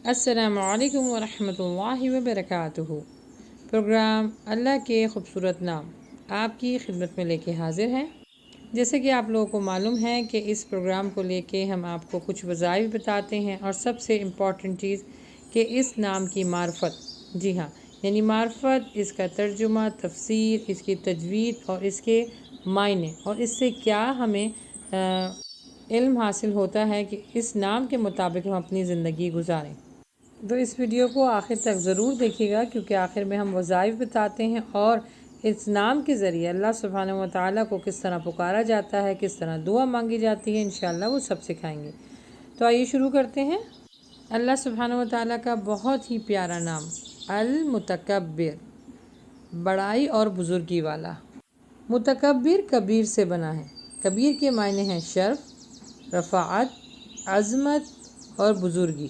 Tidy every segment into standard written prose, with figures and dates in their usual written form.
السلام علیکم ورحمۃ اللہ وبرکاتہ۔ پروگرام اللہ کے خوبصورت نام آپ کی خدمت میں لے کے حاضر ہیں۔ جیسے کہ آپ لوگوں کو معلوم ہے کہ اس پروگرام کو لے کے ہم آپ کو کچھ وظائف بتاتے ہیں، اور سب سے امپورٹنٹ چیز کہ اس نام کی معرفت، جی ہاں، یعنی معرفت، اس کا ترجمہ، تفسیر، اس کی تجوید اور اس کے معنی، اور اس سے کیا ہمیں علم حاصل ہوتا ہے کہ اس نام کے مطابق ہم اپنی زندگی گزاریں۔ تو اس ویڈیو کو آخر تک ضرور دیکھیے گا، کیونکہ آخر میں ہم وظائف بتاتے ہیں اور اس نام کے ذریعے اللہ سبحانہ و تعالیٰ کو کس طرح پکارا جاتا ہے، کس طرح دعا مانگی جاتی ہے، انشاءاللہ وہ سب سکھائیں گے۔ تو آئیے شروع کرتے ہیں۔ اللہ سبحانہ و تعالیٰ کا بہت ہی پیارا نام المتکبر، بڑائی اور بزرگی والا۔ متکبر کبیر سے بنا ہے۔ کبیر کے معنی ہیں شرف، رفعت، عظمت اور بزرگی۔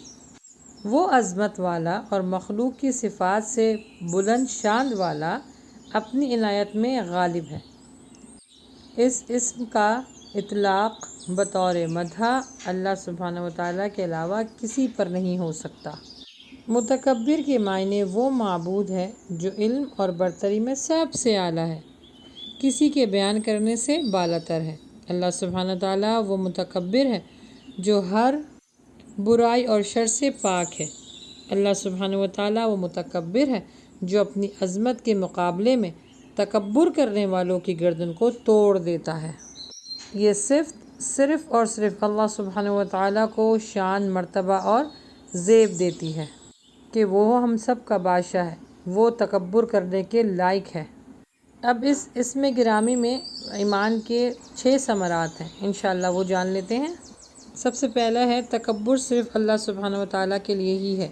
وہ عظمت والا اور مخلوق کی صفات سے بلند شان والا، اپنی عنایت میں غالب ہے۔ اس اسم کا اطلاق بطور مدح اللہ سبحانہ و تعالیٰ کے علاوہ کسی پر نہیں ہو سکتا۔ متکبر کے معنی وہ معبود ہے جو علم اور برتری میں سب سے اعلیٰ ہے، کسی کے بیان کرنے سے بالاتر ہے۔ اللہ سبحانہ و تعالیٰ وہ متکبر ہے جو ہر برائی اور شر سے پاک ہے۔ اللہ سبحانہ و تعالیٰ وہ متکبر ہے جو اپنی عظمت کے مقابلے میں تکبر کرنے والوں کی گردن کو توڑ دیتا ہے۔ یہ صرف اور صرف اللہ سبحانہ و تعالیٰ کو شان، مرتبہ اور زیب دیتی ہے کہ وہ ہم سب کا بادشاہ ہے، وہ تکبر کرنے کے لائق ہے۔ اب اس اسم گرامی میں ایمان کے 6 ثمرات ہیں، انشاءاللہ وہ جان لیتے ہیں۔ سب سے پہلا ہے تکبر صرف اللہ سبحانہ و تعالیٰ کے لیے ہی ہے۔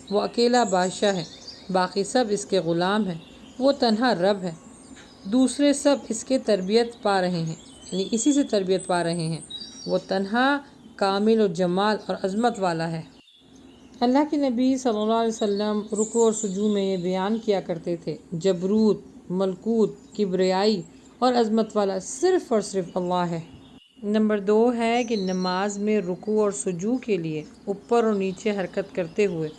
وہ اکیلا بادشاہ ہے، باقی سب اس کے غلام ہیں۔ وہ تنہا رب ہے، دوسرے سب اس کے تربیت پا رہے ہیں، یعنی اسی سے تربیت پا رہے ہیں۔ وہ تنہا کامل و جمال اور عظمت والا ہے۔ اللہ کے نبی صلی اللہ علیہ وسلم رکوع اور سجود میں یہ بیان کیا کرتے تھے، جبروت، ملکوت، کبریائی اور عظمت والا صرف اور صرف اللہ ہے۔ نمبر 2 ہے کہ نماز میں رکوع اور سجود کے لیے اوپر اور نیچے حرکت کرتے ہوئے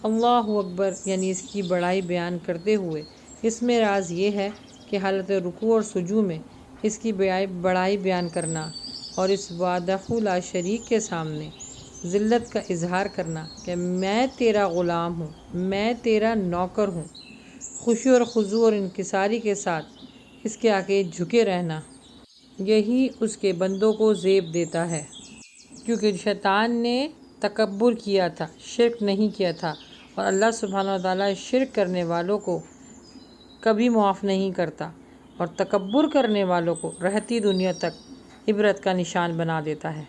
اللہ اکبر یعنی اس کی بڑائی بیان کرتے ہوئے، اس میں راز یہ ہے کہ حالت رکوع اور سجود میں اس کی بڑائی بیان کرنا اور اس وحدہ لا شریک کے سامنے ذلت کا اظہار کرنا کہ میں تیرا غلام ہوں، میں تیرا نوکر ہوں، خوشی اور خضوع اور انکساری کے ساتھ اس کے آگے جھکے رہنا، یہی اس کے بندوں کو زیب دیتا ہے۔ کیونکہ شیطان نے تکبر کیا تھا، شرک نہیں کیا تھا، اور اللہ سبحانہ و تعالیٰ شرک کرنے والوں کو کبھی معاف نہیں کرتا، اور تکبر کرنے والوں کو رہتی دنیا تک عبرت کا نشان بنا دیتا ہے۔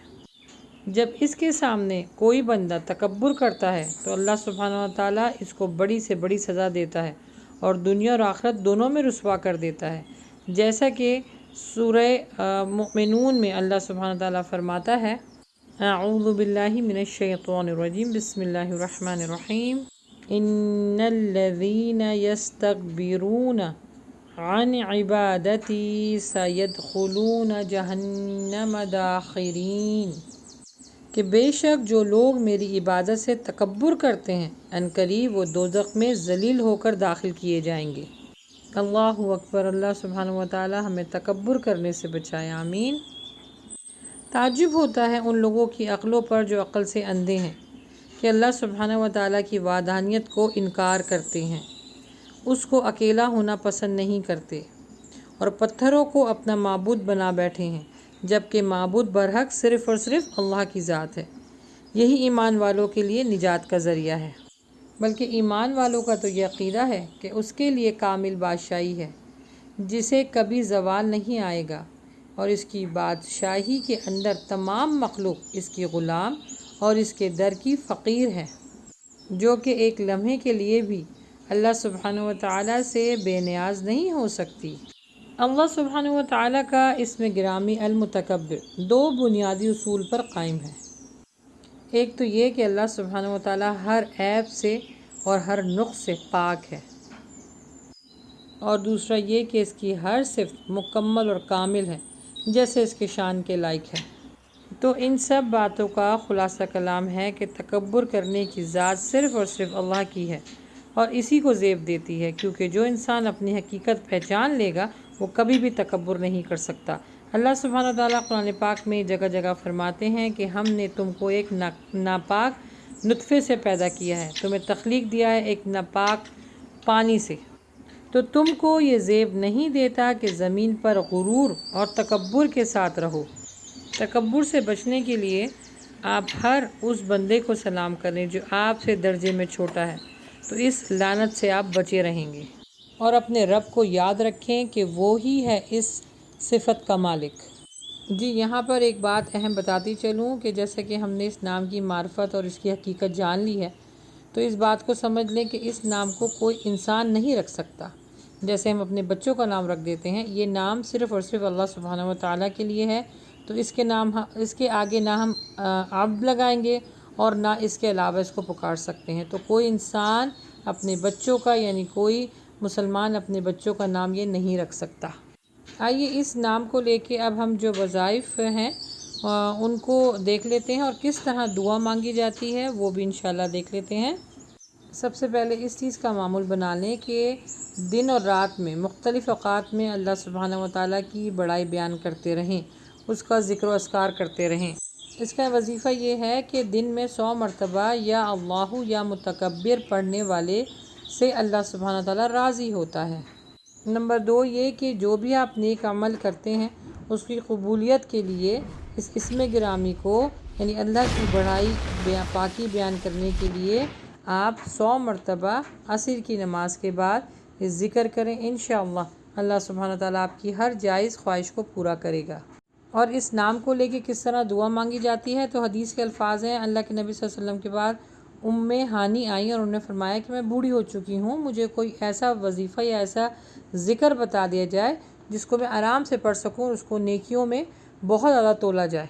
جب اس کے سامنے کوئی بندہ تکبر کرتا ہے تو اللہ سبحانہ و تعالیٰ اس کو بڑی سے بڑی سزا دیتا ہے اور دنیا اور آخرت دونوں میں رسوا کر دیتا ہے، جیسا کہ سورہ مؤمنون میں اللہ سبحانہ و تعالیٰ فرماتا ہے، اعوذ باللہ من الشیطان الرجیم، بسم اللہ الرحمن الرحیم، ان الذین یستکبرون عن عبادتی سیدخلون جہنم داخرین، کہ بے شک جو لوگ میری عبادت سے تکبر کرتے ہیں عنقریب وہ دوزخ میں ذلیل ہو کر داخل کیے جائیں گے۔ اللہ اکبر۔ اللہ سبحانہ و تعالی ہمیں تکبر کرنے سے بچائے، آمین۔ تعجب ہوتا ہے ان لوگوں کی عقلوں پر جو عقل سے اندھے ہیں، کہ اللہ سبحانہ و تعالیٰ کی وحدانیت کو انکار کرتے ہیں، اس کو اکیلا ہونا پسند نہیں کرتے، اور پتھروں کو اپنا معبود بنا بیٹھے ہیں، جبکہ معبود برحق صرف اور صرف اللہ کی ذات ہے۔ یہی ایمان والوں کے لیے نجات کا ذریعہ ہے۔ بلکہ ایمان والوں کا تو یہ عقیدہ ہے کہ اس کے لیے کامل بادشاہی ہے، جسے کبھی زوال نہیں آئے گا، اور اس کی بادشاہی کے اندر تمام مخلوق اس کی غلام اور اس کے در کی فقیر ہے، جو کہ ایک لمحے کے لیے بھی اللہ سبحانہ و تعالیٰ سے بے نیاز نہیں ہو سکتی۔ اللہ سبحانہ و تعالیٰ کا اسم گرامی المتکبر 2 بنیادی اصول پر قائم ہے۔ ایک تو یہ کہ اللہ سبحانہ و تعالیٰ ہر عیب سے اور ہر نقص سے پاک ہے، اور دوسرا یہ کہ اس کی ہر صفت مکمل اور کامل ہے، جیسے اس کے شان کے لائق ہے۔ تو ان سب باتوں کا خلاصہ کلام ہے کہ تکبر کرنے کی ذات صرف اور صرف اللہ کی ہے اور اسی کو زیب دیتی ہے، کیونکہ جو انسان اپنی حقیقت پہچان لے گا وہ کبھی بھی تکبر نہیں کر سکتا۔ اللہ سبحانہ وتعالیٰ قرآن پاک میں جگہ جگہ فرماتے ہیں کہ ہم نے تم کو ایک ناپاک نطفے سے پیدا کیا ہے، تمہیں تخلیق دیا ہے ایک ناپاک پانی سے، تو تم کو یہ زیب نہیں دیتا کہ زمین پر غرور اور تکبر کے ساتھ رہو۔ تکبر سے بچنے کے لیے آپ ہر اس بندے کو سلام کریں جو آپ سے درجے میں چھوٹا ہے، تو اس لعنت سے آپ بچے رہیں گے، اور اپنے رب کو یاد رکھیں کہ وہی ہے اس صفت کا مالک۔ جی یہاں پر ایک بات اہم بتاتی چلوں کہ جیسے کہ ہم نے اس نام کی معرفت اور اس کی حقیقت جان لی ہے، تو اس بات کو سمجھ لیں کہ اس نام کو کوئی انسان نہیں رکھ سکتا۔ جیسے ہم اپنے بچوں کا نام رکھ دیتے ہیں، یہ نام صرف اور صرف اللہ سبحانہ و تعالیٰ کے لیے ہے، تو اس کے آگے نہ ہم عبد لگائیں گے اور نہ اس کے علاوہ اس کو پکار سکتے ہیں۔ تو کوئی انسان اپنے بچوں کا، یعنی کوئی مسلمان اپنے بچوں کا نام یہ نہیں رکھ سکتا۔ آئیے اس نام کو لے کے اب ہم جو وظائف ہیں ان کو دیکھ لیتے ہیں، اور کس طرح دعا مانگی جاتی ہے وہ بھی انشاءاللہ دیکھ لیتے ہیں۔ سب سے پہلے اس چیز کا معمول بنا لیں کہ دن اور رات میں مختلف اوقات میں اللہ سبحانہ و تعالیٰ کی بڑائی بیان کرتے رہیں، اس کا ذکر و اذکار کرتے رہیں۔ اس کا وظیفہ یہ ہے کہ دن میں 100 مرتبہ یا اللہ یا متکبر پڑھنے والے سے اللہ سبحانہ و تعالیٰ راضی ہوتا ہے۔ نمبر 2 یہ کہ جو بھی آپ نیک عمل کرتے ہیں اس کی قبولیت کے لیے اس اسم گرامی کو، یعنی اللہ کی بڑائی پاکی بیان کرنے کے لیے آپ 100 مرتبہ عصر کی نماز کے بعد اس ذکر کریں، انشاءاللہ اللہ سبحانہ و تعالیٰ آپ کی ہر جائز خواہش کو پورا کرے گا۔ اور اس نام کو لے کے کس طرح دعا مانگی جاتی ہے، تو حدیث کے الفاظ ہیں، اللہ کے نبی صلی اللہ علیہ وسلم کے بعد ہانی آئیں اور انہوں نے فرمایا کہ میں بوڑھی ہو چکی ہوں، مجھے کوئی ایسا وظیفہ یا ایسا ذکر بتا دیا جائے جس کو میں آرام سے پڑھ سکوں، اس کو نیکیوں میں بہت زیادہ تولا جائے۔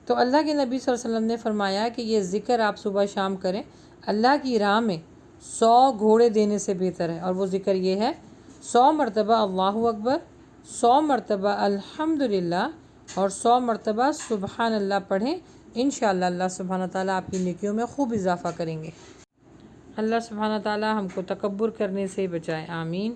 تو اللہ کے نبی صلی اللہ علیہ وسلم نے فرمایا کہ یہ ذکر آپ صبح شام کریں، اللہ کی راہ میں 100 گھوڑے دینے سے بہتر ہے۔ اور وہ ذکر یہ ہے، 100 مرتبہ اللہ اکبر، 100 مرتبہ الحمدللہ اور 100 مرتبہ سبحان اللہ پڑھیں، انشاءاللہ اللہ سبحانہ تعالیٰ آپ کی نیکیوں میں خوب اضافہ کریں گے۔ اللہ سبحانہ تعالیٰ ہم کو تکبر کرنے سے بچائے، آمین۔